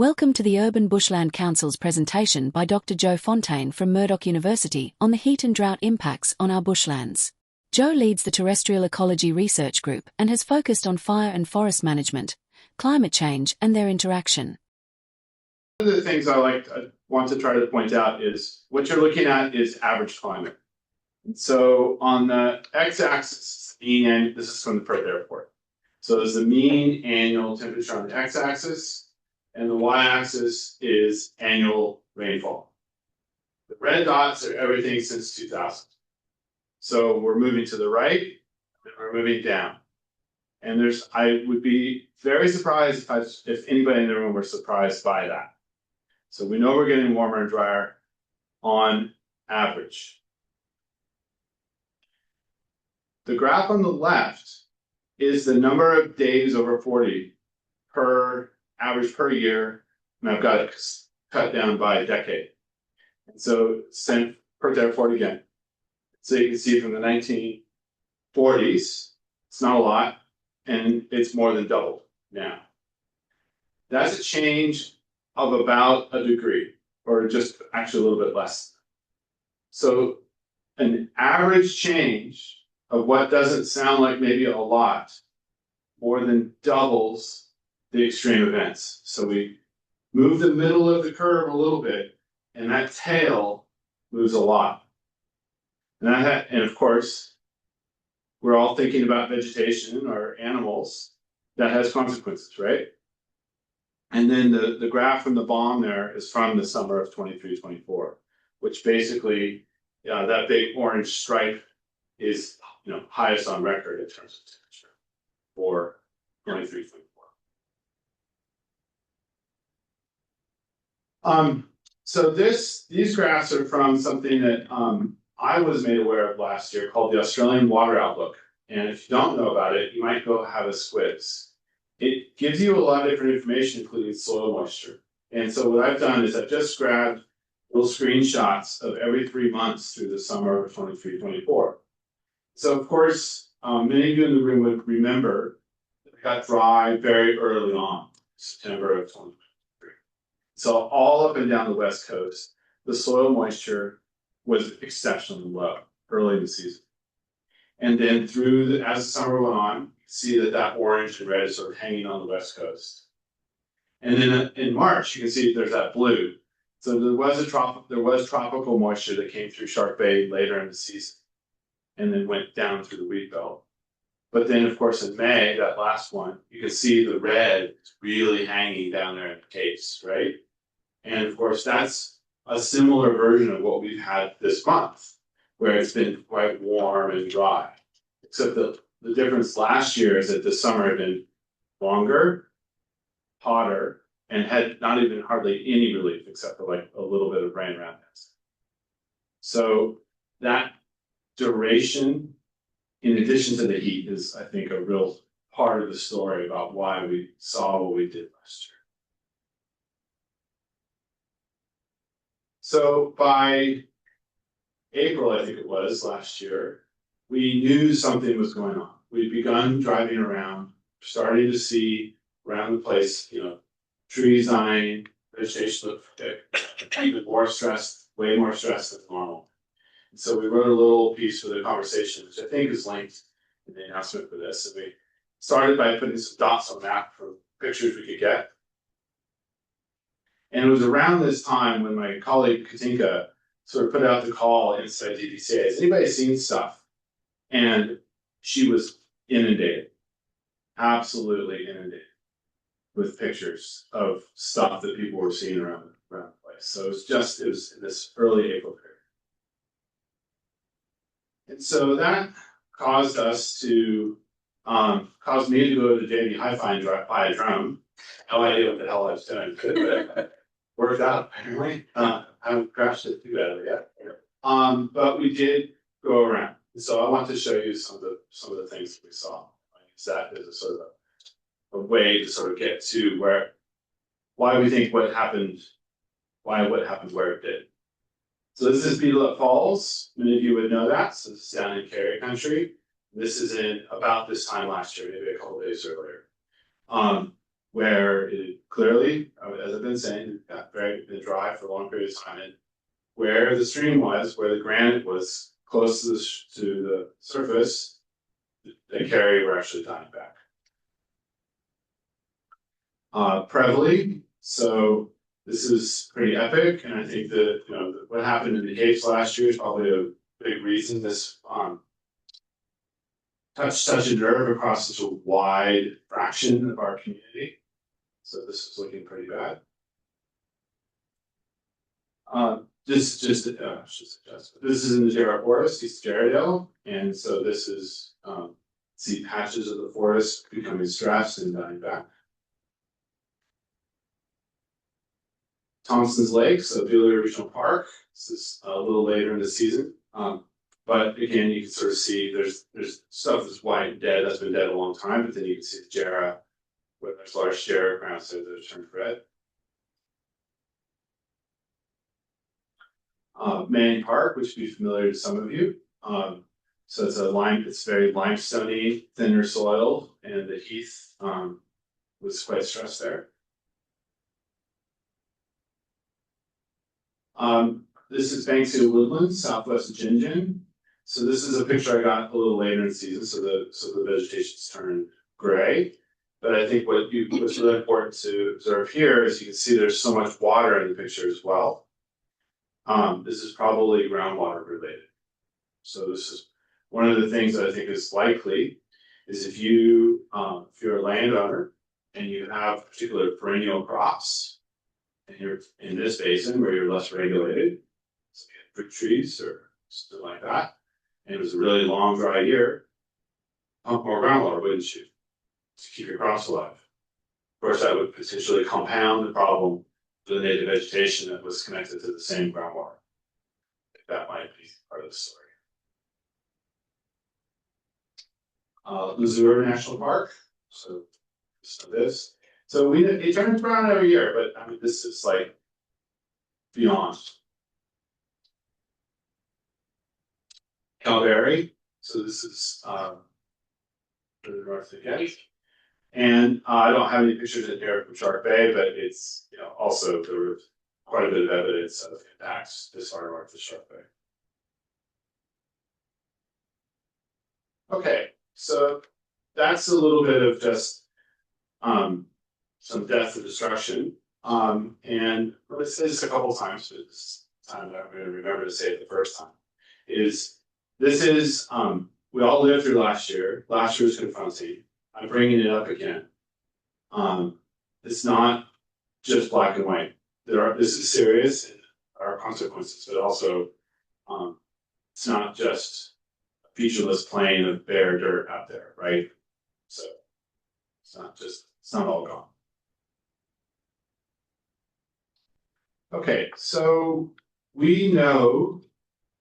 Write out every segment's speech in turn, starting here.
Welcome to the Urban Bushland Council's presentation by Dr. Joe Fontaine from Murdoch University on the heat and drought impacts on our bushlands. Joe leads the Terrestrial Ecology Research Group and has focused on fire and forest management, climate change and their interaction. One of the things I want to try to point out is what you're looking at is average climate. And so on the x-axis, this is from the Perth Airport. So there's the mean annual temperature on the x-axis, and the y-axis is annual rainfall. The red dots are everything since 2000. So we're moving to the right, and we're moving down. And I would be very surprised if anybody in the room were surprised by that. So we know we're getting warmer and drier on average. The graph on the left is the number of days over 40 average per year, and I've got it cut down by a decade. And so same Perth Airport again. So you can see from the 1940s, it's not a lot, and it's more than doubled now. That's a change of about a degree, or just actually a little bit less. So an average change of what doesn't sound like maybe a lot, more than doubles the extreme events. So we move the middle of the curve a little bit, and that tail moves a lot. And of course, we're all thinking about vegetation or animals. That has consequences, right? And then the graph from the bottom there is from the summer of 23-24, which basically, that big orange stripe is highest on record in terms of temperature for 23-24. So these graphs are from something that I was made aware of last year called the Australian Water Outlook. And if you don't know about it, you might go have a quiz. It gives you a lot of different information, including soil moisture. And so what I've done is I've just grabbed little screenshots of every 3 months through the summer of 23-24. So of course, many of you in the room would remember that it got dry very early on, September of 2023. So all up and down the West Coast, the soil moisture was exceptionally low early in the season. And then as the summer went on, you see that orange and red is sort of hanging on the West Coast. And then in March, you can see there's that blue. So there was tropical moisture that came through Shark Bay later in the season, and then went down through the wheat belt. But then, of course, in May, that last one, you can see the red is really hanging down there in the Capes, right? And of course, that's a similar version of what we've had this month, where it's been quite warm and dry. Except the difference last year is that the summer had been longer, hotter, and had not even hardly any relief except for like a little bit of rain around it. So that duration, in addition to the heat, is, I think, a real part of the story about why we saw what we did last year. So by April, I think it was, last year, we knew something was going on. We'd begun driving around, starting to see around the place, trees dying, vegetation looked even more stressed, way more stressed than normal. And so we wrote a little piece for the conversation, which I think is linked in the announcement for this. And we started by putting some dots on the map from pictures we could get. And it was around this time when my colleague Katinka sort of put out the call inside DDCA, has anybody seen stuff? And she was inundated, absolutely inundated with pictures of stuff that people were seeing around the place. So it was in this early April period. And so that caused me to go to JB Hi-Fi and buy a drone. No idea what the hell I was doing, but worked out apparently. I haven't crashed it too badly yet. But we did go around. So I want to show you some of the things that we saw. I use that as a sort of a way to sort of get to why we think what happened where it did. So this is Beetle Falls. Many of you would know that. So this is down in Carrier Country. This is in about this time last year, maybe a couple days earlier. where it clearly, as I've been saying, it got been dry for a long period of time. And where the stream was, where the granite was close to the surface, the carry were actually dying back. Prevally, so this is pretty epic, and I think that what happened in the Capes last year is probably a big reason this touched such a nerve across such a wide fraction of our community. So this is looking pretty bad. This is in the Jarrah Forest, East Jarrahdale, and so this is see patches of the forest becoming stressed and dying back. Thompson's Lake, so Bealer Regional Park. This is a little later in the season, but again, you can sort of see there's stuff that's white and dead that's been dead a long time, but then you can see the Jarrah, where there's large Jarrah grounds that have turned red. Manning Park, which would be familiar to some of you. So it's very limestone-y, thinner soil, and the heath was quite stressed there. This is Banksia Woodlands, southwest of Gingin. So this is a picture I got a little later in the season, so the vegetation's turned gray. But I think what's really important to observe here is you can see there's so much water in the picture as well. This is probably groundwater related. So this is one of the things that I think is likely is if you're a landowner and you have particular perennial crops and you're in this basin where you're less regulated, so you have fruit trees or something like that, and it was a really long dry year, pump more groundwater, wouldn't you, to keep your crops alive? Of course, that would potentially compound the problem for the native vegetation that was connected to the same groundwater. That might be part of the story. Missouri National Park. So this. So it turns brown every year, but I mean this is like beyond. Calgary. So this is to the north again. And I don't have any pictures in here from Shark Bay, but it's also there was quite a bit of evidence of impacts this far north of Shark Bay. Okay, so that's a little bit of just some death and destruction. And let's say this a couple times, but this time I'm going to remember to say it the first time. We all lived through last year. Last year was confronting. I'm bringing it up again. It's not just black and white. This is serious and there are consequences, but also it's not just a featureless plain of bare dirt out there, right? So it's not all gone. Okay, so we know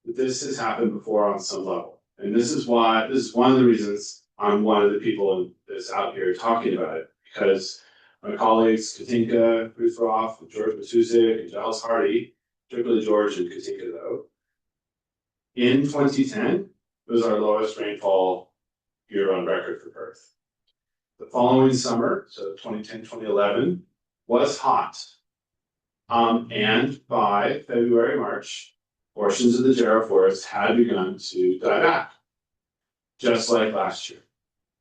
that this has happened before on some level, and this is one of the reasons I'm one of the people that's out here talking about it, because my colleagues Katinka Ruthroff, George Matuzik, and Giles Hardy, particularly George and Katinka though, in 2010 was our lowest rainfall year on record for Perth. The following summer, so 2010, 2011, was hot. And by February, March, portions of the Jarrah Forest had begun to die back, just like last year.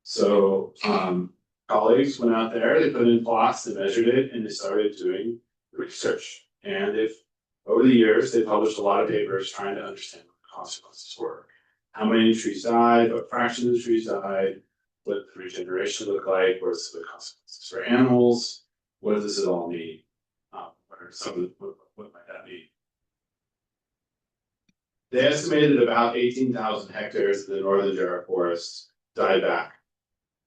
So colleagues went out there, they put in plots, they measured it, and they started doing research. And over the years, they published a lot of papers trying to understand what the consequences were. How many trees died, what fraction of the trees died, what the regeneration looked like, what's the consequences for animals, what does it all mean? What might that mean? They estimated about 18,000 hectares of the northern Jarrah Forest died back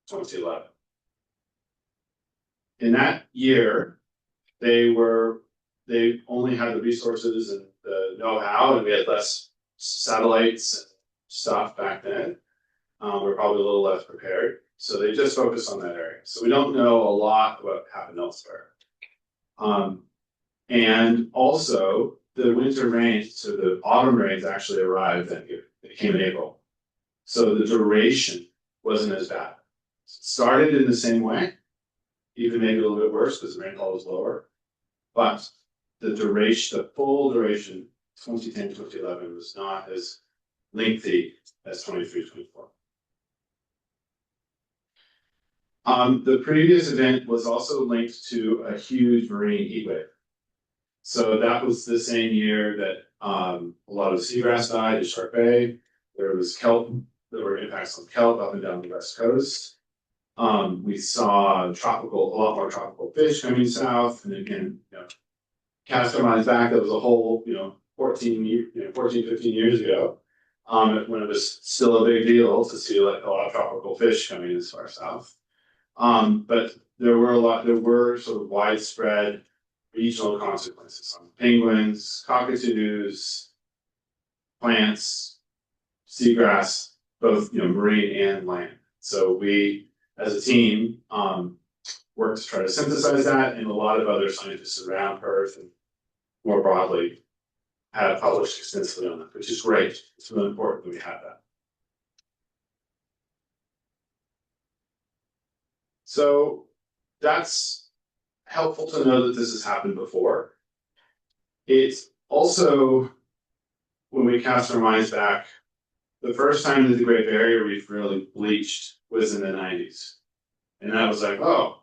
in 2011. In that year, they only had the resources and the know-how, and we had less satellites and stuff back then. We're probably a little less prepared. So they just focused on that area. So we don't know a lot about what happened elsewhere. And also, the winter rains, so the autumn rains actually arrived that year. They came in April. So the duration wasn't as bad. It started in the same way, even maybe a little bit worse because the rainfall was lower. But the duration, the full duration, 2010 to 2011 was not as lengthy as 23-24. The previous event was also linked to a huge marine heat wave. So that was the same year that a lot of seagrass died in Shark Bay. There was kelp, there were impacts on kelp up and down the west coast. We saw a lot more tropical fish coming south, and again, cast our minds back, that was a whole, 14, 15 years ago, when it was still a big deal to see like a lot of tropical fish coming as far south. But there were sort of widespread regional consequences on penguins, cockatoos, plants, seagrass, both marine and land. So we, as a team, worked to try to synthesize that, and a lot of other scientists around Perth and more broadly have published extensively on that, which is great. It's really important that we have that. So that's helpful to know that this has happened before. It's also, when we cast our minds back, the first time that the Great Barrier Reef really bleached was in the 90s. And that was like, oh,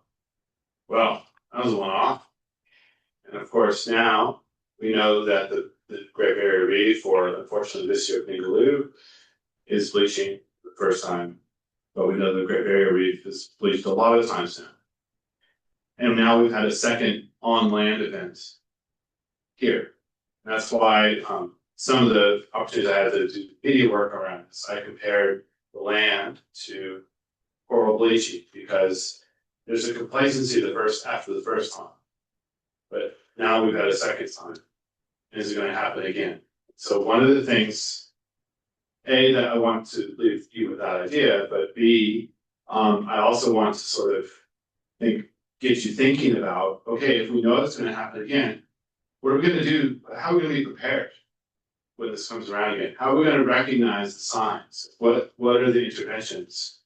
well, that was a one-off. And of course, now we know that the Great Barrier Reef, or unfortunately this year, Pingaloo, is bleaching the first time. But we know the Great Barrier Reef has bleached a lot of times now. And now we've had a second on-land event here. And that's why some of the opportunities I had to do video work around this, I compared the land to coral bleaching, because there's a complacency after the first time. But now we've had a second time. And is it going to happen again? So one of the things, A, that I want to leave you with that idea, but B, I also want to sort of get you thinking about, okay, if we know it's going to happen again, what are we going to do? How are we going to be prepared when this comes around again? How are we going to recognize the signs? What are the interventions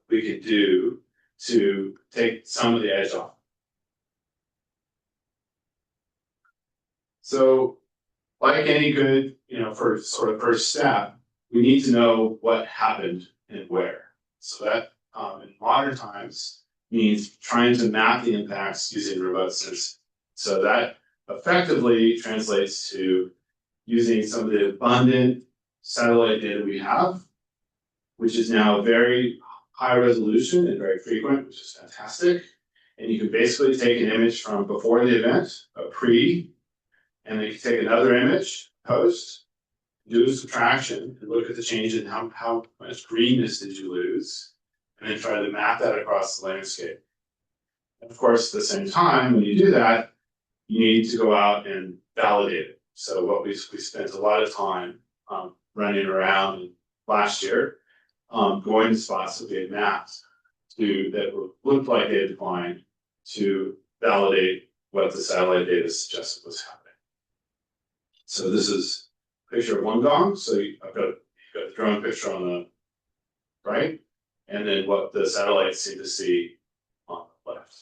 we can do to take some of the edge off? So, like any good, for sort of first step, we need to know what happened and where. So that, in modern times, means trying to map the impacts using remote sensing. So that effectively translates to using some of the abundant satellite data we have, which is now very high resolution and very frequent, which is fantastic. And you can basically take an image from before the event, a pre, and then you can take another image, post, do a subtraction, and look at the change in how much greenness did you lose, and then try to map that across the landscape. And of course, at the same time, when you do that, you need to go out and validate it. So what we spent a lot of time running around last year, going to spots that we had mapped that looked like they had declined, to validate what the satellite data suggested was happening. So this is a picture of Wollongong. So you've got the drone picture on the right, and then what the satellites seem to see on the left.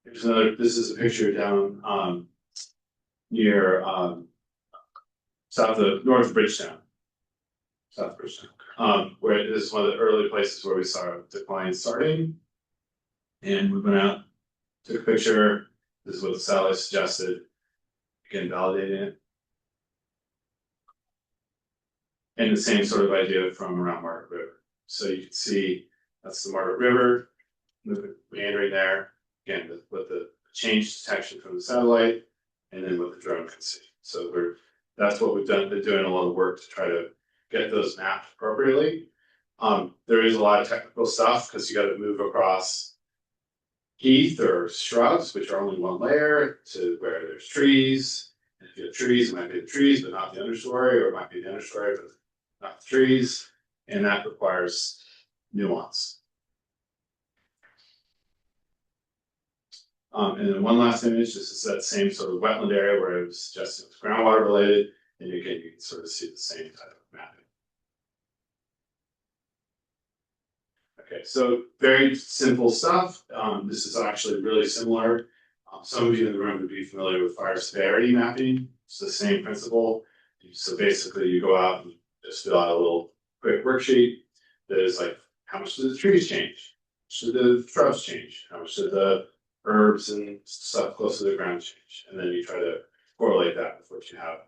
Here's another. This is a picture down near north of Bridgetown, where this is one of the early places where we saw decline starting. And we went out, took a picture. This is what the satellite suggested. Again, validating it. And the same sort of idea from around Margaret River. So you can see that's the Margaret River, meandering there. Again, with the change detection from the satellite, and then what the drone can see. So that's what we've done. Been doing a lot of work to try to get those mapped appropriately. There is a lot of technical stuff because you got to move across heath or shrubs, which are only one layer, to where there's trees. And if you have trees, it might be the trees, but not the understory, or it might be the understory, but not the trees. And that requires nuance. And then one last image, this is that same sort of wetland area where it was just groundwater related, and again, you can sort of see the same type of mapping. Okay, so very simple stuff. This is actually really similar. Some of you in the room would be familiar with fire severity mapping. It's the same principle. So basically, you go out and just fill out a little quick worksheet that is like, how much did the trees change? How much did the shrubs change? How much did the herbs and stuff close to the ground change? And then you try to correlate that with what you have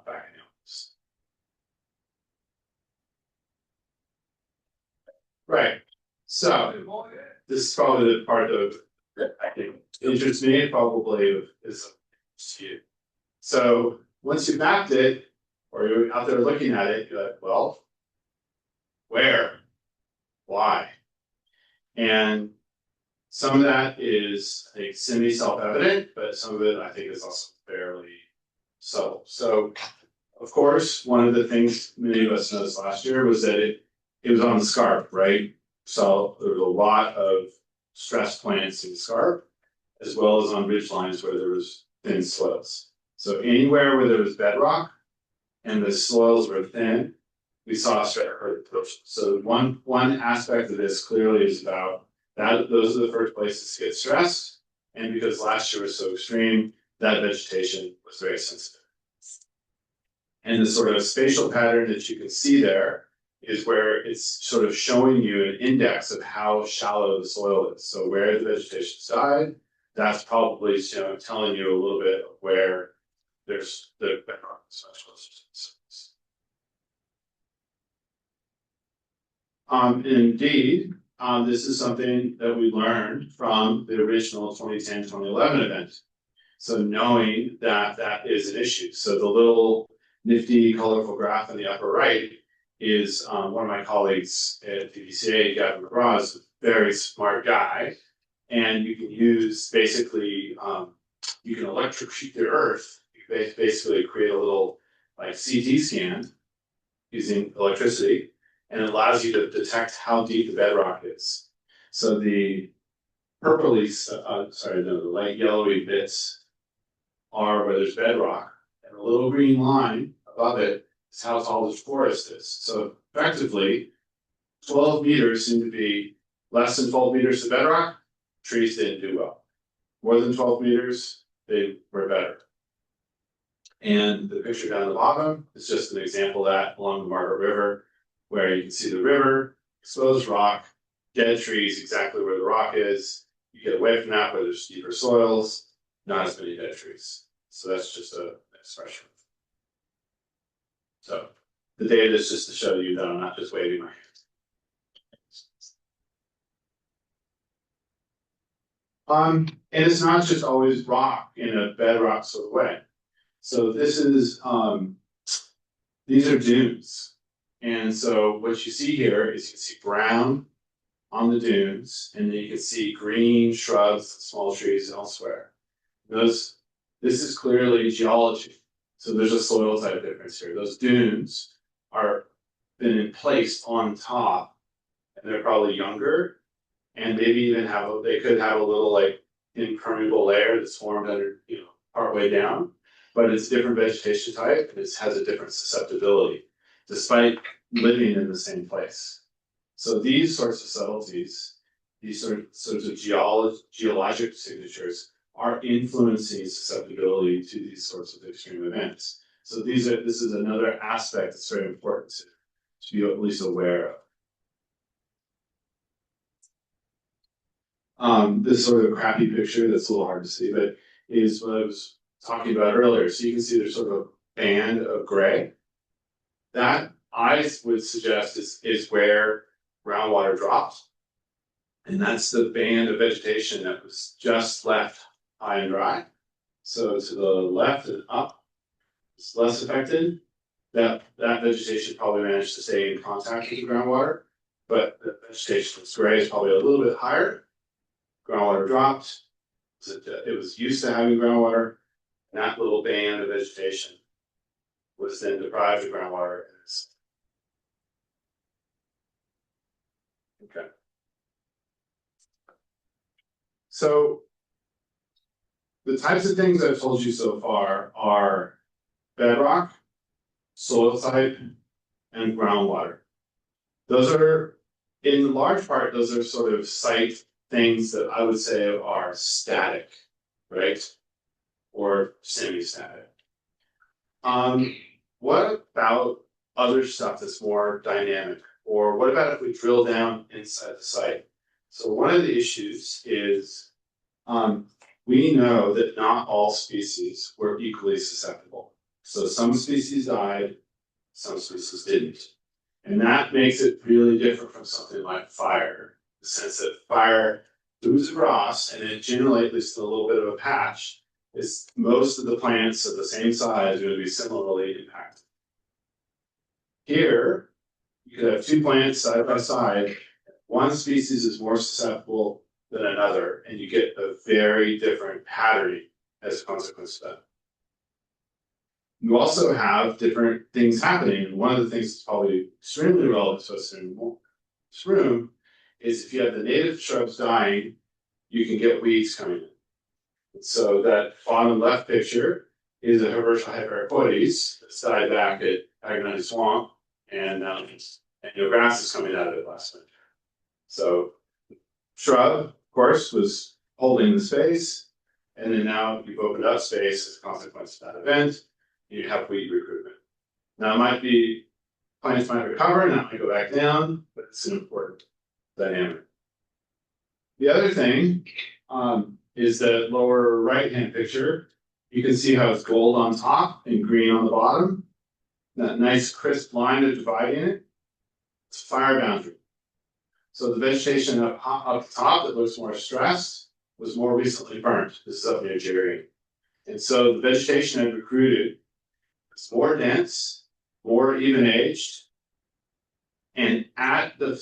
back in the office. Right. So this is probably the part of that I think interests me, probably is you. So once you mapped it, or you're out there looking at it, you're like, well, where? Why? And some of that is, I think, semi-self-evident, but some of it I think is also fairly subtle. So, of course, one of the things many of us noticed last year was that it was on the scarp, right? So there was a lot of stress plants in the scarp, as well as on ridge lines where there was thin soils. So anywhere where there was bedrock and the soils were thin, we saw stress erosion. So one aspect of this clearly is about that. Those are the first places to get stressed, and because last year was so extreme, that vegetation was very sensitive. And the sort of spatial pattern that you can see there is where it's sort of showing you an index of how shallow the soil is. So where the vegetation died, that's probably telling you a little bit of where there's the bedrock is much closer to the surface. Indeed, this is something that we learned from the original 2010-2011 event. So knowing that that is an issue. So the little nifty, colorful graph in the upper right is one of my colleagues at PVCA, Gavin McGraw, is a very smart guy. And you can use basically, you can electrocute the earth. You basically create a little like CT scan using electricity, and it allows you to detect how deep the bedrock is. So the purpley, the light yellowy bits are where there's bedrock, and the little green line above it is how tall the forest is. So effectively, 12 meters seem to be less than 12 meters to bedrock. Trees didn't do well. More than 12 meters, they were better. And the picture down the bottom is just an example of that along the Margaret River, where you can see the river, exposed rock, dead trees exactly where the rock is. You get away from that where there's deeper soils, not as many dead trees. So that's just an expression. So the data is just to show you that I'm not just waving my hand. And it's not just always rock in a bedrock sort of way. So this is, these are dunes. And so what you see here is you can see brown on the dunes, and then you can see green shrubs, small trees elsewhere. This is clearly geology. So there's a soil type difference here. Those dunes are been placed on top, and they're probably younger, and maybe even they could have a little like impermeable layer that's formed under, partway down, but it's different vegetation type, and it has a different susceptibility, despite living in the same place. So these sorts of subtleties, these sorts of geologic signatures are influencing susceptibility to these sorts of extreme events. So this is another aspect that's very important to be at least aware of. This sort of crappy picture that's a little hard to see, but is what I was talking about earlier. So you can see there's sort of a band of gray. That I would suggest is where groundwater drops. And that's the band of vegetation that was just left high and dry. So to the left and up, it's less affected. That vegetation probably managed to stay in contact with the groundwater, but the vegetation that's gray is probably a little bit higher. Groundwater dropped. It was used to having groundwater, and that little band of vegetation was then deprived of groundwater. Okay. So the types of things I've told you so far are bedrock, soil type, and groundwater. Those are in large part, those are sort of site things that I would say are static, right? Or semi-static. What about other stuff that's more dynamic? Or what about if we drill down inside the site? So one of the issues is we know that not all species were equally susceptible. So some species died, some species didn't. And that makes it really different from something like fire, in the sense that fire moves across and it generally, at least a little bit of a patch, is most of the plants of the same size are going to be similarly impacted. Here, you could have two plants side by side. One species is more susceptible than another, and you get a very different patterning as a consequence of that. You also have different things happening. And one of the things that's probably extremely relevant to us in this room is if you have the native shrubs dying, you can get weeds coming in. And so that bottom left picture is a Herbaceous Hypericoides that's died back at Agonizing Swamp, and grass is coming out of it last winter. So shrub, of course, was holding the space, and then now you've opened up space as a consequence of that event. You have weed recruitment. Now, it might be plants might recover and that might go back down, but it's an important dynamic. The other thing is that lower right-hand picture. You can see how it's gold on top and green on the bottom. That nice crisp line of dividing it. It's fire boundary. So the vegetation up top that looks more stressed was more recently burnt. This is up near Jerry. And so the vegetation had recruited. It's more dense, more even-aged, and at the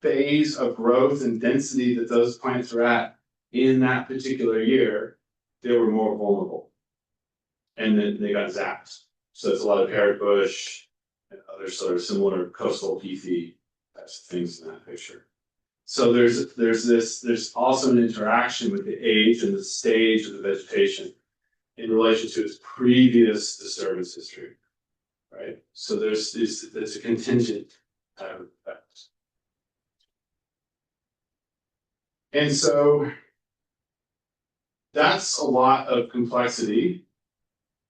phase of growth and density that those plants are at in that particular year, they were more vulnerable. And then they got zapped. So it's a lot of parrot bush and other sort of similar coastal leafy types of things in that picture. So there's also an interaction with the age and the stage of the vegetation in relation to its previous disturbance history, right? So there's a contingent type of effect. And so that's a lot of complexity.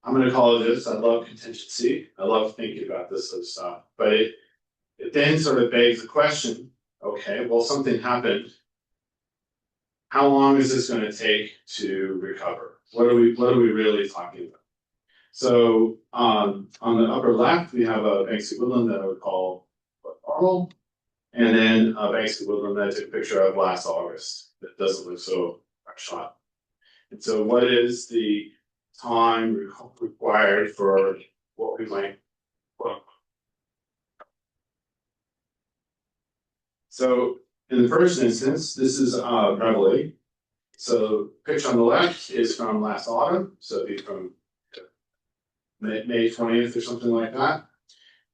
I'm going to call it this. I love contingency. I love thinking about this sort of stuff. But it then sort of begs the question, okay, well, something happened. How long is this going to take to recover? What are we really talking about? So on the upper left, we have a Banksy woodland that I would call normal, and then a Banksy woodland that I took a picture of last August that doesn't look so shot. And so what is the time required for what we might put? So in the first instance, this is Reveille. So picture on the left is from last autumn, so it'd be from May 20th or something like that.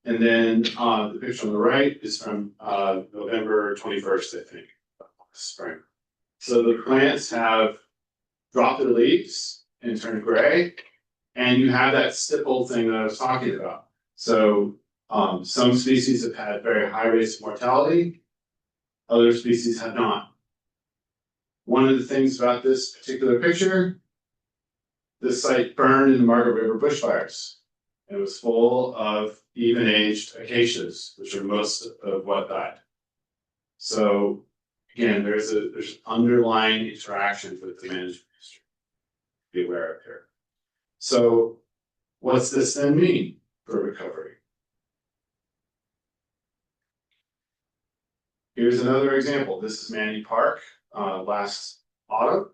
And then the picture on the right is from November 21st, I think, spring. So the plants have dropped their leaves and turned gray, and you have that stipple thing that I was talking about. So some species have had very high rates of mortality, other species have not. One of the things about this particular picture, this site burned in the Margaret River bushfires. It was full of even-aged acacias, which are most of what died. So again, there's an underlying interaction with the management history to be aware of here. So what's this then mean for recovery? Here's another example. This is Manny Park last autumn.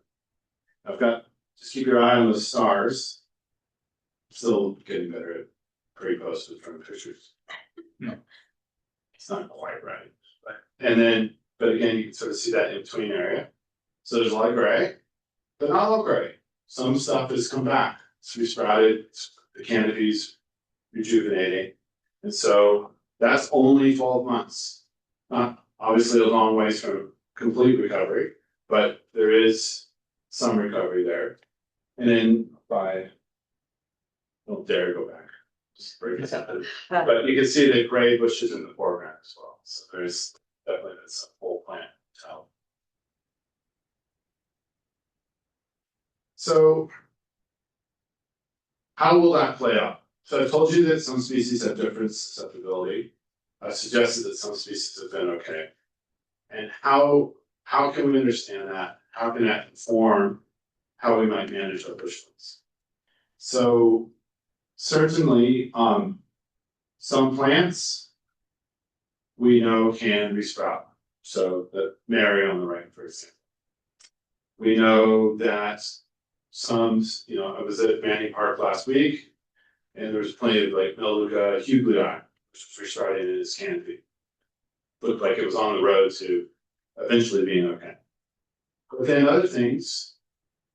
Just keep your eye on the stars. Still getting better at pre-post in front of pictures. No, it's not quite right. But again, you can sort of see that in between area. So there's a lot of gray, but not all gray. Some stuff has come back. It's resprouted, the canopy's rejuvenating. And so that's only 12 months. Not obviously a long ways from complete recovery, but there is some recovery there. And then I don't dare go back, just break it down. But you can see the gray bushes in the foreground as well. So there's definitely that's a whole plant tell. So how will that play out? So I told you that some species have different susceptibility. I suggested that some species have been okay. And how can we understand that? How can that inform how we might manage our bushlands? So certainly, some plants we know can resprout. So the Mary on the right, for example. We know that some, I was at Manning Park last week, and there was plenty of like Melaleuca huglei, which was restarting in its canopy. Looked like it was on the road to eventually being okay. But then other things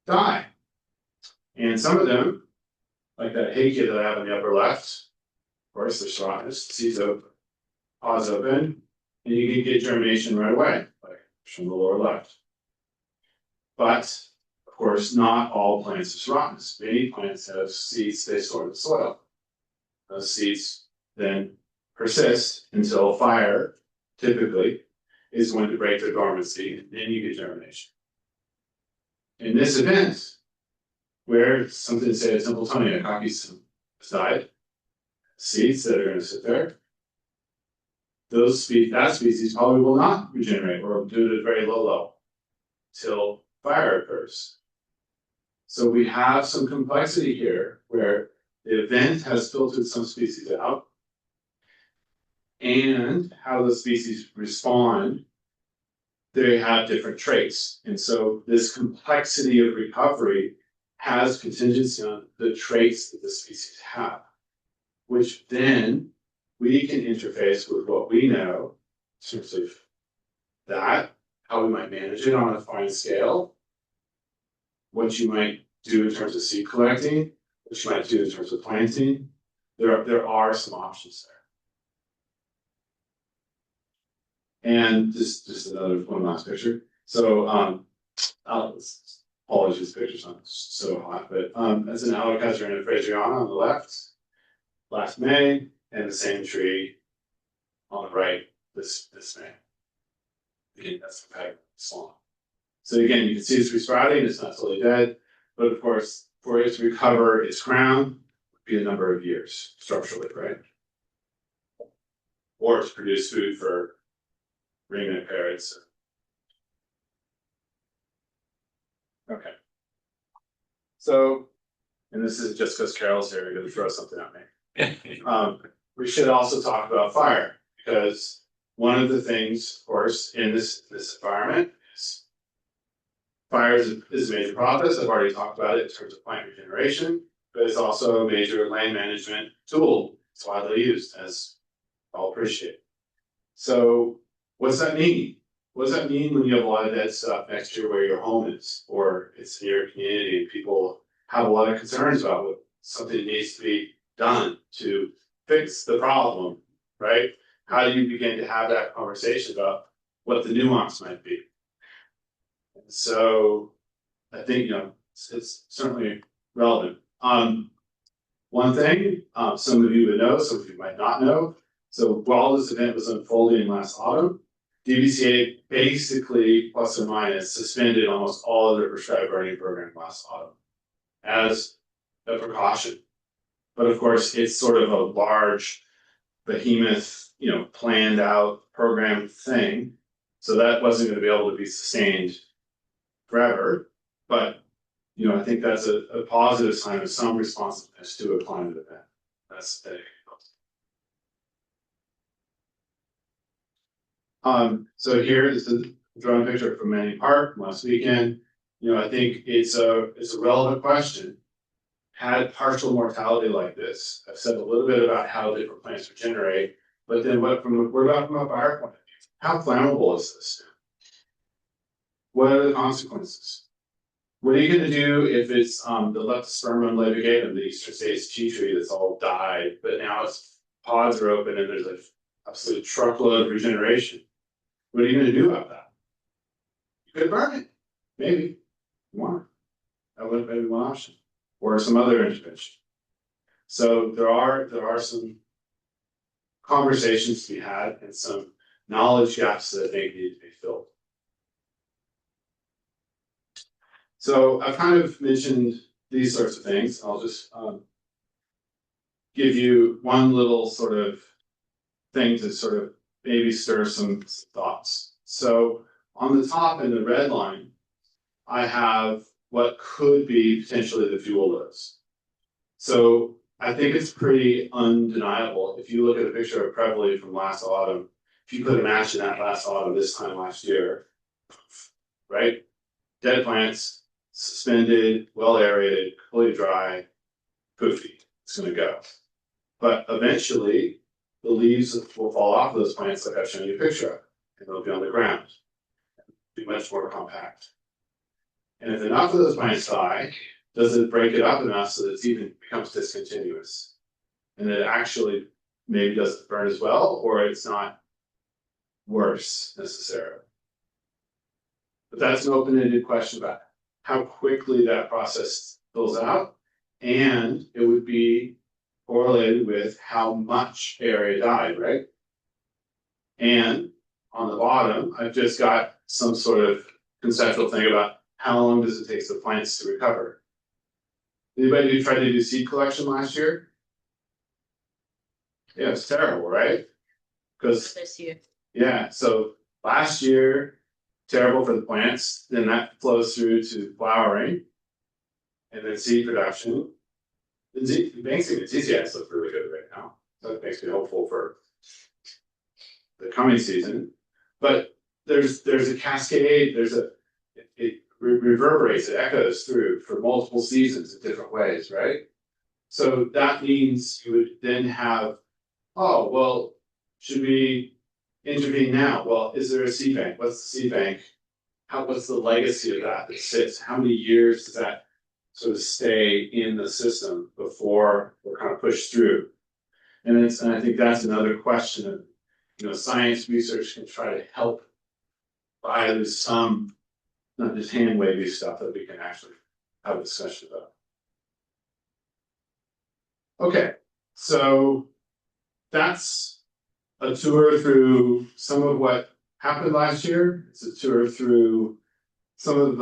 die. And some of them, like that Hakia that I have in the upper left, of course, they're strongest, seeds open, pods open, and you can get germination right away, like from the lower left. But, of course, not all plants are serotinous. Many plants have seeds they store in the soil. Those seeds then persist until fire, typically, is going to break their dormancy, and then you get germination. In this event, where something, say, a Templetonia cockysum has died, seeds that are going to sit there, that species probably will not regenerate or do it at a very low level till fire occurs. So we have some complexity here where the event has filtered some species out, and how the species respond, they have different traits. And so this complexity of recovery has contingency on the traits that the species have, which then we can interface with what we know in terms of that, how we might manage it on a fine scale, what you might do in terms of seed collecting, what you might do in terms of planting. There are some options there. And just another one last picture. So apologies, pictures aren't so hot, but that's an Alocasia and a Fraseriana on the left, last May, and the same tree on the right this May. Again, that's the peg swamp. So again, you can see it's resprouting, it's not totally dead, but of course, for it to recover its crown would be a number of years structurally, right? Or to produce food for ringneck parrots. Okay. So, and this is just because Carol's here, going to throw something at me. We should also talk about fire, because one of the things, of course, in this environment is fire is a major process. I've already talked about it in terms of plant regeneration, but it's also a major land management tool. It's widely used, as I'll appreciate. So what does that mean? What does that mean when you have a lot of dead stuff next to where your home is, or it's in your community and people have a lot of concerns about what something needs to be done to fix the problem, right? How do you begin to have that conversation about what the nuance might be? And so I think, it's certainly relevant. One thing, some of you would know, some of you might not know. So while this event was unfolding last autumn, DBCA basically, plus or minus, suspended almost all of their prescribed burning program last autumn as a precaution. But of course, it's sort of a large, behemoth, planned out program thing. So that wasn't going to be able to be sustained forever. But, I think that's a positive sign of some responsiveness to a climate event. That's big. So here is the drone picture from Manning Park last weekend. I think it's a relevant question. Had partial mortality like this, I've said a little bit about how different plants regenerate, but then what about from a fire point of view? How flammable is this? What are the consequences? What are you going to do if it's the Leptospermum levigatum, the eastern states tea tree that's all died, but now its pods are open and there's an absolute truckload of regeneration? What are you going to do about that? You could burn it, maybe. That would be one option, or some other intervention. So there are some conversations to be had and some knowledge gaps that I think need to be filled. So I've kind of mentioned these sorts of things. I'll just give you one little sort of thing to sort of maybe stir some thoughts. So on the top in the red line, I have what could be potentially the fuel loads. So I think it's pretty undeniable. If you look at a picture of Presley from last autumn, if you could imagine that last autumn, this time last year, right? Dead plants, suspended, well aerated, completely dry, poofy, it's gonna go. But eventually, the leaves will fall off of those plants like I've shown you a picture of, and they'll be on the ground, be much more compact. And if enough of those plants die, does it break it up enough so that it even becomes discontinuous? And that it actually maybe doesn't burn as well, or it's not worse necessarily. But that's an open-ended question about how quickly that process fills out, and it would be correlated with how much area died, right? And on the bottom, I've just got some sort of conceptual thing about how long does it take the plants to recover. Anybody who tried to do seed collection last year? Yeah, it's terrible, right? Because this year. Yeah, so last year, terrible for the plants, then that flows through to flowering, and then seed production. The banks and ZZS look really good right now. So that makes me hopeful for the coming season. But there's a cascade, it reverberates, it echoes through for multiple seasons in different ways, right? So that means you would then have, oh, well, should we intervene now? Well, is there a seed bank? What's the seed bank? What's the legacy of that sits? How many years does that sort of stay in the system before we're kind of pushed through? And I think that's another question of, science research can try to help by at least some, not just hand wavy stuff that we can actually have a discussion about. Okay, so that's a tour through some of what happened last year. It's a tour through some of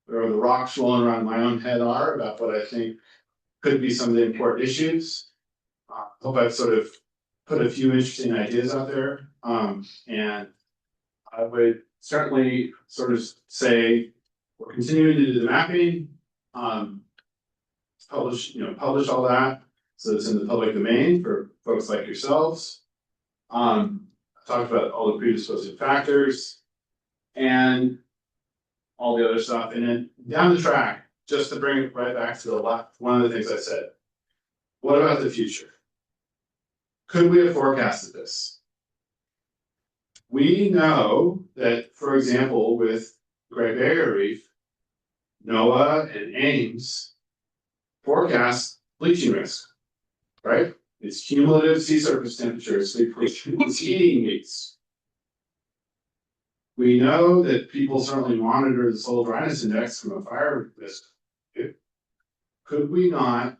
where the rocks rolling around my own head are about what I think could be some of the important issues. Hope I've sort of put a few interesting ideas out there. And I would certainly sort of say we're continuing to do the mapping, publish all that so it's in the public domain for folks like yourselves. I talked about all the predisposing factors and all the other stuff. And then down the track, just to bring it right back to the left, one of the things I said, what about the future? Could we have forecasted this? We know that, for example, with Great Barrier Reef, NOAA and Ames forecast bleaching risk, right? It's cumulative sea surface temperatures, it's heating needs. We know that people certainly monitor the soil dryness index from a fire risk. Could we not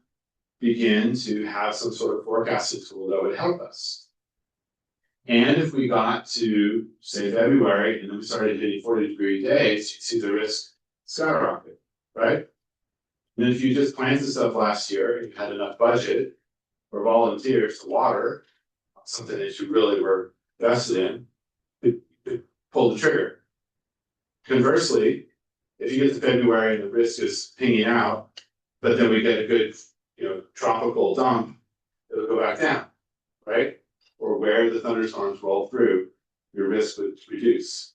begin to have some sort of forecasting tool that would help us? And if we got to, say, February, and then we started hitting 40-degree days, you'd see the risk skyrocket, right? And if you just planted stuff last year and you had enough budget or volunteers to water, something that you really were invested in, you pull the trigger. Conversely, if you get to February and the risk is pinging out, but then we get a good, tropical dump, it'll go back down, right? Or where the thunderstorms roll through, your risk would reduce.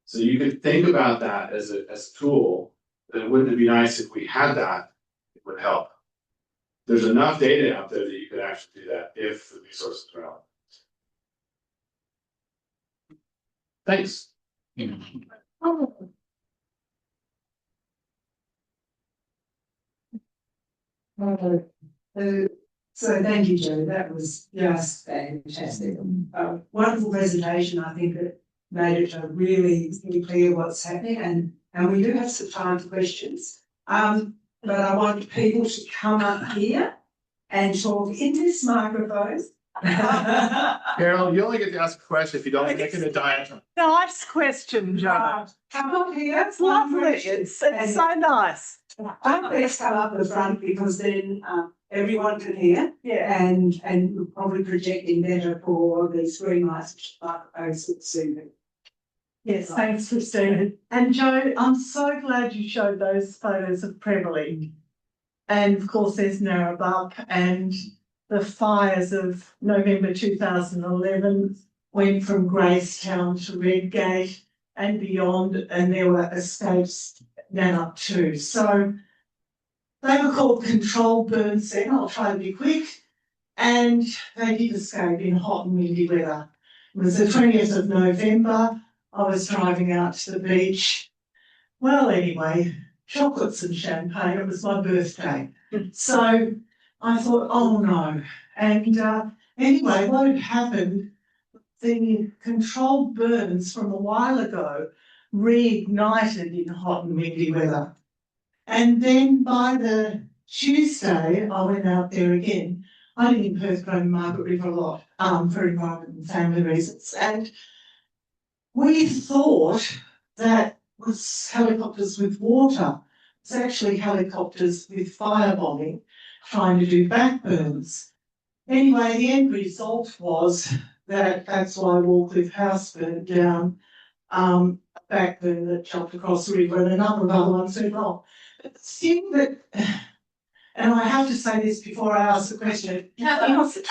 So you could think about that as a tool. That wouldn't it be nice if we had that? It would help. There's enough data out there that you could actually do that if the resources are relevant. Thanks. So thank you, Joe. That was just fantastic. Wonderful presentation. I think it made it really clear what's happening, and we do have some time for questions. But I want people to come up here and talk in this microphone Carol, you only get to ask a question if you don't make it a diatribe. Nice question, Joe. Come up here. It's lovely. It's so nice. Let's come up the front because then everyone can hear. Yeah. And we're probably projecting better for the screen lights, but I soon. Yes, thanks, Christine. And Joe, I'm so glad you showed those photos of Preverley. And of course, there's Narrabuk, and the fires of November 2011 went from Gracetown to Redgate and beyond, and there were escapes then up too. So they were called controlled burns then. I'll try to be quick. And they did escape in hot and windy weather. It was the 20th of November. I was driving out to the beach. Well, anyway, chocolates and champagne. It was my birthday. So I thought, oh no. And anyway, what had happened, the controlled burns from a while ago reignited in hot and windy weather. And then by the Tuesday, I went out there again. I live in Perth, Grove, Margaret River a lot for environment and family reasons. And we thought that was helicopters with water. It's actually helicopters with firebombing trying to do backburns. Anyway, the end result was that that's why Wallcliffe House burned down, a backburn that jumped across the river, and a number of other ones went wrong. But the thing that, and I have to say this before I ask the question,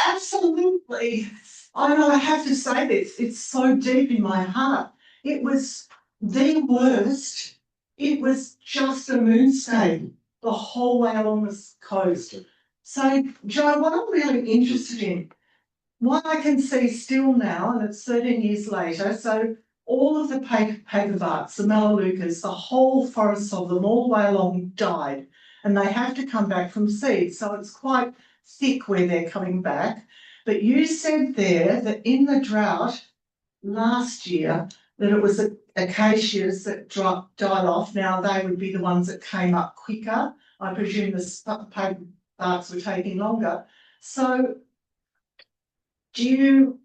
absolutely, I know I have to say this, it's so deep in my heart. It was the worst. It was just a moonscape the whole way along the coast. So, Joe, what I'm really interested in, what I can see still now, and it's 13 years later, so all of the paperbarks, the melaleucas, the whole forest of them all the way along died, and they have to come back from seed. So it's quite thick where they're coming back. But you said there that in the drought last year, that it was the acacias that died off. Now they would be the ones that came up quicker. I presume the paperbarks were taking longer. So do you,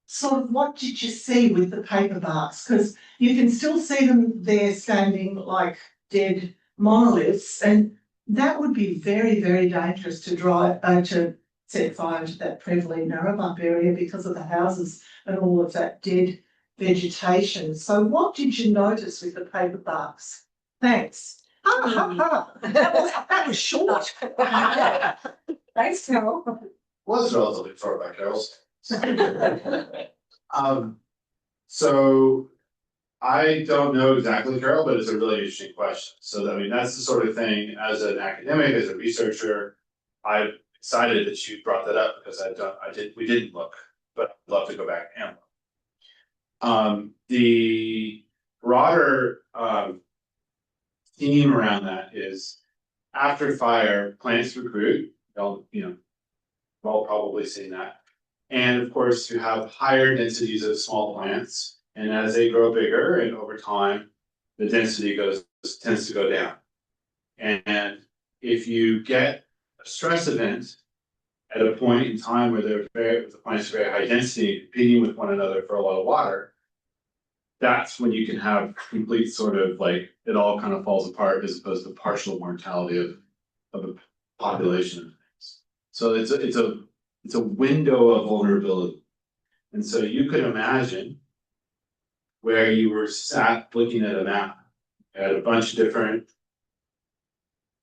sort of what did you see with the paperbarks? Because you can still see them there standing like dead monoliths, and that would be very, very dangerous to to set fire to that Preverley Narrabuk area because of the houses and all of that dead vegetation. So what did you notice with the paperbarks? Thanks. That was short. Thanks, Carol. Was relatively short by Carol's. So I don't know exactly, Carol, but it's a really interesting question. So I mean, that's the sort of thing as an academic, as a researcher, I'm excited that you brought that up because we didn't look, but I'd love to go back and look. The broader theme around that is after fire, plants recruit. We've all probably seen that. And of course, you have higher densities of small plants. And as they grow bigger and over time, the density tends to go down. And if you get a stress event at a point in time where the plants are very high density, competing with one another for a lot of water, that's when you can have complete sort of like it all kind of falls apart as opposed to partial mortality of a population of things. So it's a window of vulnerability. And so you could imagine where you were sat looking at a map at a bunch of different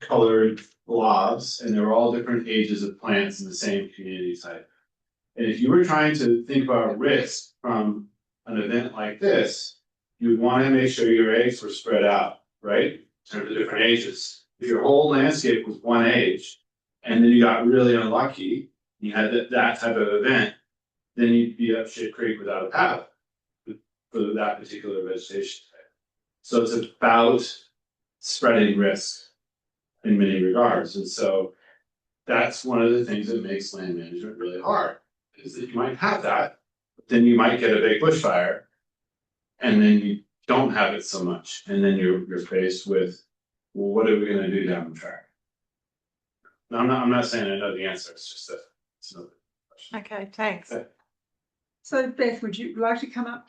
colored blobs, and they were all different ages of plants in the same community type. And if you were trying to think about risk from an event like this, you would want to make sure your eggs were spread out, right? In terms of different ages. If your whole landscape was one age, and then you got really unlucky, you had that type of event, then you'd be up shit creek without a paddle for that particular vegetation type. So it's about spreading risk in many regards. And so that's one of the things that makes land management really hard, is that you might have that, but then you might get a big bushfire, and then you don't have it so much. And then you're faced with, well, what are we going to do down the track? Now, I'm not saying I know the answer, it's just that it's another question. Okay, thanks. Okay. So Beth, would you like to come up?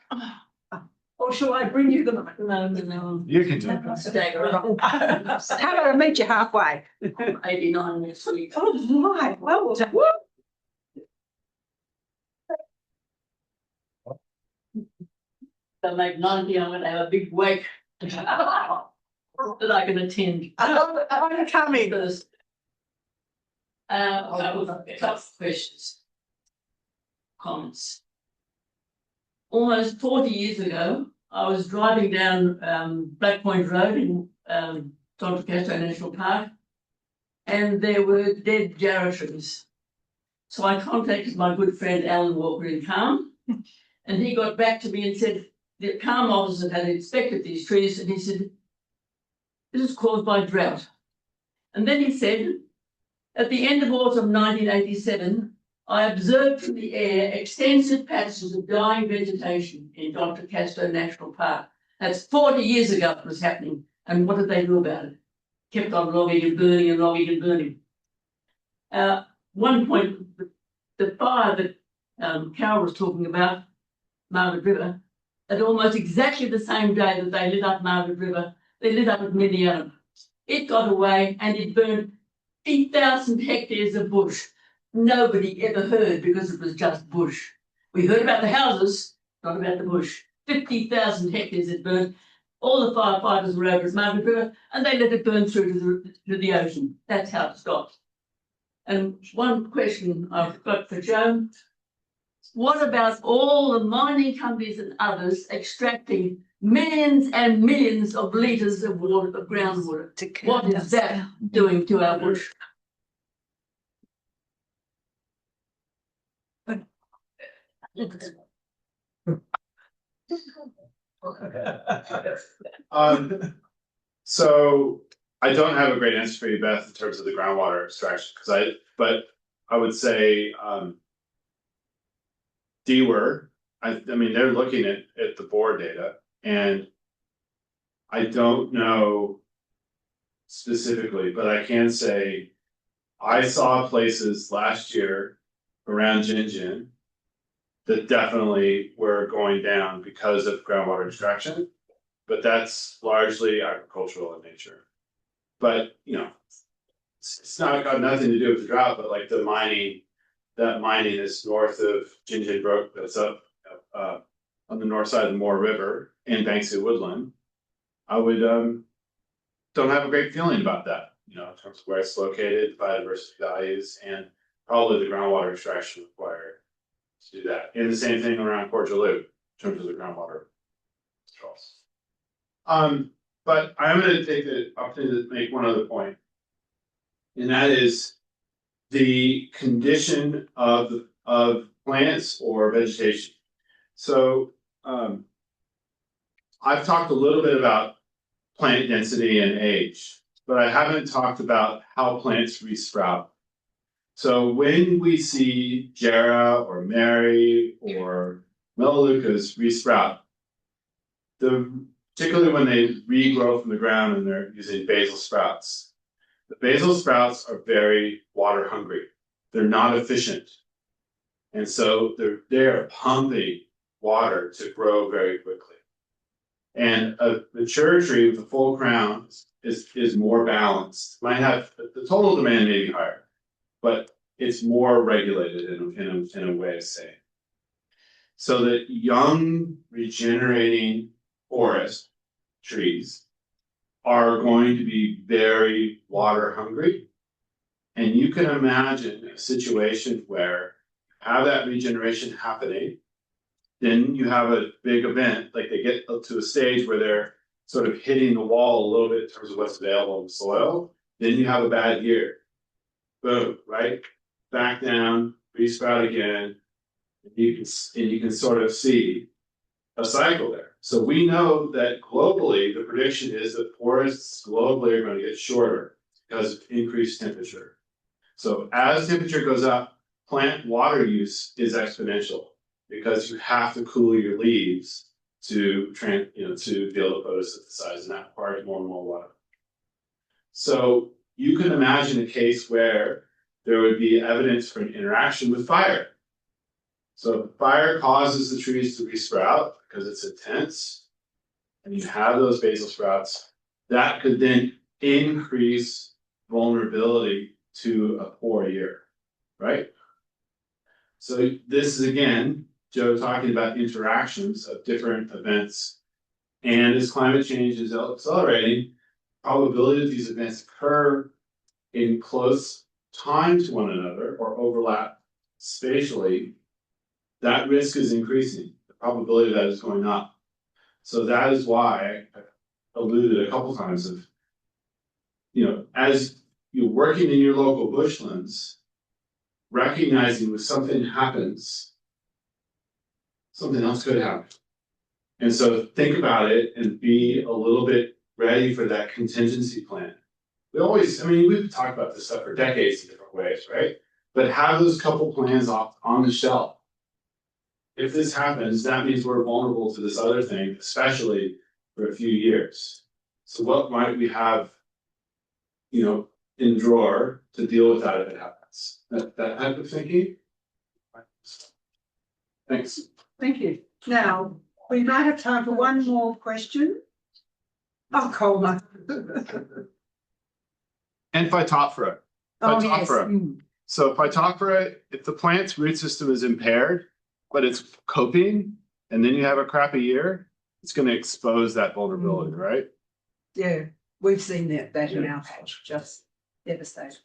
Or shall I bring you the mic? No. You can do it. Stagger up. How about I meet you halfway? 89 next week. Oh, right, well done. They'll make 90, I'm gonna have a big wake. That I can attend. I'm coming. First. I will tough questions. Comments. Almost 40 years ago, I was driving down Black Point Road in Dr National Park, and there were dead jarrah trees. So I contacted my good friend Alan Walker in Calm, and he got back to me and said the Calm officer had inspected these trees, and he said, this is caused by drought. And then he said, at the end of autumn 1987, I observed from the air extensive patches of dying vegetation in Dr. Casto National Park. That's 40 years ago it was happening. And what did they do about it? Kept on logging and burning and logging and burning. One point, the fire that Carol was talking about, Margaret River, at almost exactly the same day that they lit up Margaret River, they lit up at Midianum. It got away and it burned 8,000 hectares of bush. Nobody ever heard because it was just bush. We heard about the houses, not about the bush. 50,000 hectares it burned. All the firefighters were over at Margaret River and they let it burn through to the ocean. That's how it stopped. And one question I've got for Joe. What about all the mining companies and others extracting millions and millions of litres of water, of groundwater? What is that doing to our bush? So I don't have a great answer for you, Beth, in terms of the groundwater extraction, but I would say DWER, I mean, they're looking at the board data, and I don't know specifically, but I can say I saw places last year around Jinjin that definitely were going down because of groundwater extraction, but that's largely agricultural in nature. But you know, it's not got nothing to do with the drought, but like the mining, that mining is north of Jinjin Brook, that's up on the north side of the Moore River in Banksia Woodland. I would don't have a great feeling about that, you know, in terms of where it's located, biodiversity values, and probably the groundwater extraction required to do that. And the same thing around Cordial Loop in terms of the groundwater controls. But I'm going to take the opportunity to make one other point, and that is the condition of plants or vegetation. So I've talked a little bit about plant density and age, but I haven't talked about how plants resprout. So when we see Jarrah or Mary or Melaleucas resprout, particularly when they regrow from the ground and they're using basal sprouts, the basal sprouts are very water hungry. They're not efficient. And so they're pumping water to grow very quickly. And a mature tree with a full crown is more balanced. Might have the total demand may be higher, but it's more regulated in a way of saying. So that young regenerating forest trees are going to be very water hungry. And you can imagine a situation where you have that regeneration happening, then you have a big event, like they get up to a stage where they're sort of hitting the wall a little bit in terms of what's available in the soil, then you have a bad year. Boom, right? Back down, resprout again, and you can sort of see a cycle there. So we know that globally, the prediction is that forests globally are going to get shorter because of increased temperature. So as temperature goes up, plant water use is exponential because you have to cool your leaves to be able to photosynthesize, and that requires more and more water. So you can imagine a case where there would be evidence for an interaction with fire. So if fire causes the trees to resprout because it's intense, and you have those basal sprouts, that could then increase vulnerability to a poor year, right? So this is again, Joe talking about interactions of different events. And as climate change is accelerating, probability that these events occur in close time to one another or overlap spatially, that risk is increasing. The probability of that is going up. So that is why I alluded a couple times of, as you're working in your local bushlands, recognizing when something happens, something else could happen. And so think about it and be a little bit ready for that contingency plan. We've talked about this stuff for decades in different ways, right? But have those couple plans on the shelf. If this happens, that means we're vulnerable to this other thing, especially for a few years. So what might we have, in drawer to deal with that if it happens? That type of thinking. Thanks. Thank you. Now, we might have time for one more question. Oh, Coleman. And Phytophthora. So Phytophthora, if the plant's root system is impaired, but it's coping, and then you have a crappy year, it's going to expose that vulnerability, right? Yeah, we've seen that in our patch, just devastating.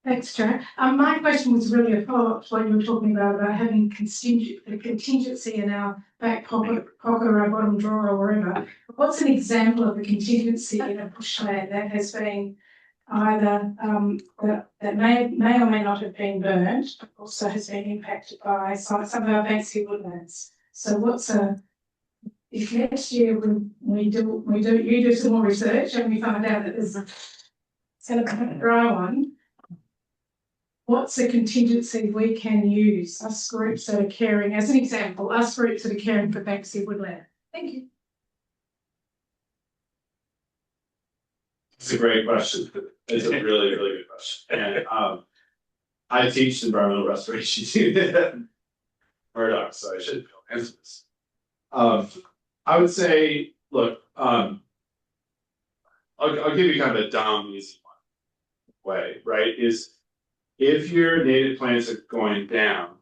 Thanks, Joe. My question was really a follow-up to what you were talking about having contingency in our back pocket or our bottom drawer or wherever. What's an example of a contingency in a bushland that has been either that may or may not have been burned, but also has been impacted by some of our Banksy woodlands? So if next year you do some more research and we find out that there's it's going to be a dry one, what's a contingency we can use, us groups that are caring, as an example, us groups that are caring for Banksy woodland? Thank you. It's a great question. It's a really, really good question. And I teach environmental restoration at Murdoch, so I should answer this. I would say, look, I'll give you kind of a dumb, easy way, right? Is if your native plants are going down,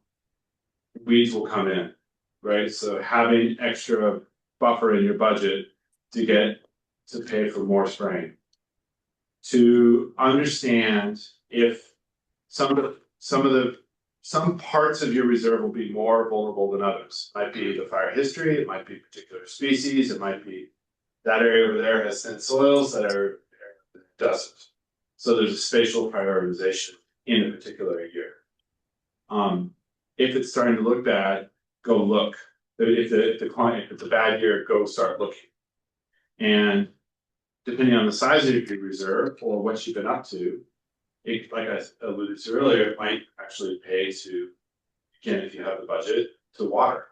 weeds will come in, right? So having extra buffer in your budget to pay for more spraying. To understand if some parts of your reserve will be more vulnerable than others. It might be the fire history, it might be particular species, it might be that area over there has thin soils, that area doesn't. So there's a spatial prioritization in a particular year. If it's starting to look bad, go look. If it's a bad year, go start looking. And depending on the size of your reserve or what you've been up to, like I alluded to earlier, it might actually pay to, again, if you have the budget, to water.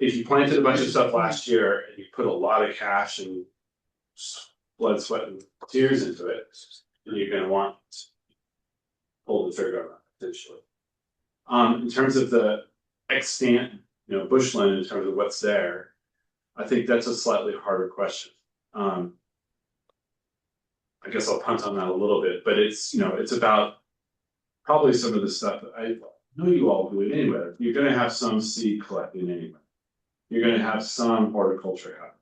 If you planted a bunch of stuff last year and you put a lot of cash and blood, sweat, and tears into it, then you're going to want to pull the trigger on that potentially. In terms of the extant, bushland, in terms of what's there, I think that's a slightly harder question. I guess I'll punt on that a little bit, but it's about probably some of the stuff that I know you all do it anyway. You're going to have some seed collecting anyway. You're going to have some horticulture happening.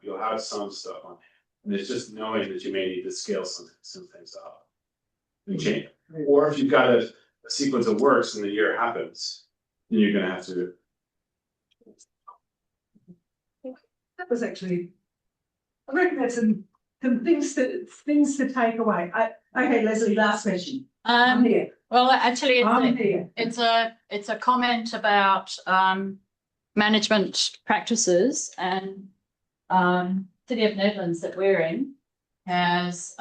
You'll have some stuff on hand, and it's just knowing that you may need to scale some things up and change it. Or if you've got a sequence of works and the year happens, then you're going to have to. That was actually, I reckon that's some things to take away. Okay, Leslie, last question. I'm here. Well, actually, it's a comment about management practices, and City of Netherlands that we're in has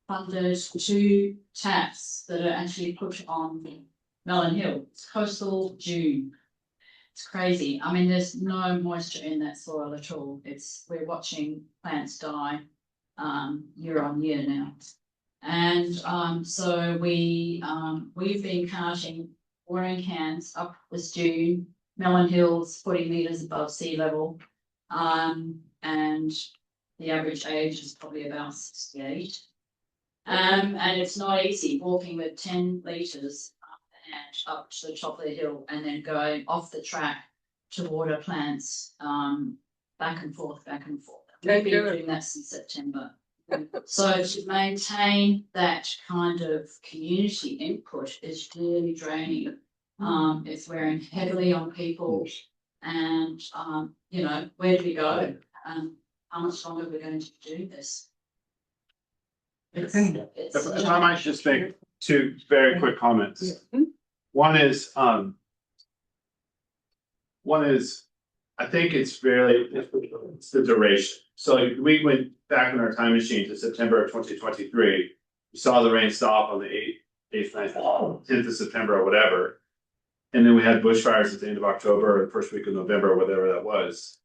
funded 2 taps that are actually put on Mellon Hill. It's coastal dune. It's crazy. I mean, there's no moisture in that soil at all. We're watching plants die year on year now. And so we've been carting watering cans up this June. Melon Hills 40 metres above sea level, and the average age is probably about 68. And it's not easy walking with 10 litres and up to the top of the hill and then going off the track to water plants, back and forth. We've been doing that since September. So to maintain that kind of community input is really draining. It's wearing heavily on people, and you know, where do we go? How much longer are we going to do this? If I might just make two very quick comments. One is, I think it's the duration. So like, we went back in our time machine to September of 2023. We saw the rain stop on the 8th, 9th, 10th of September or whatever. And then we had bushfires at the end of October or the first week of November, whatever that was.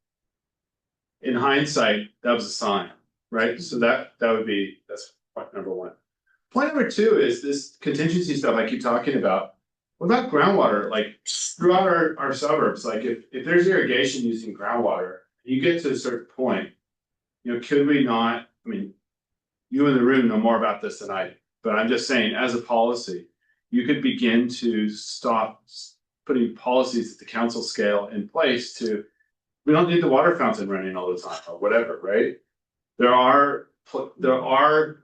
In hindsight, that was a sign, right? So that's point number one. Point number two is this contingency stuff I keep talking about. What about groundwater? Like throughout our suburbs, like if there's irrigation using groundwater, you get to a certain point, you know, could we not, I mean, you in the room know more about this than I do, but I'm just saying as a policy, you could begin to stop putting policies at the council scale in place to, we don't need the water fountain running all the time or whatever, right? There are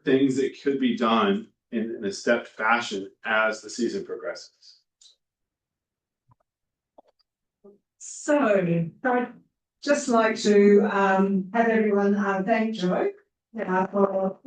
things that could be done in a stepped fashion as the season progresses. So I'd just like to have everyone thank Joe for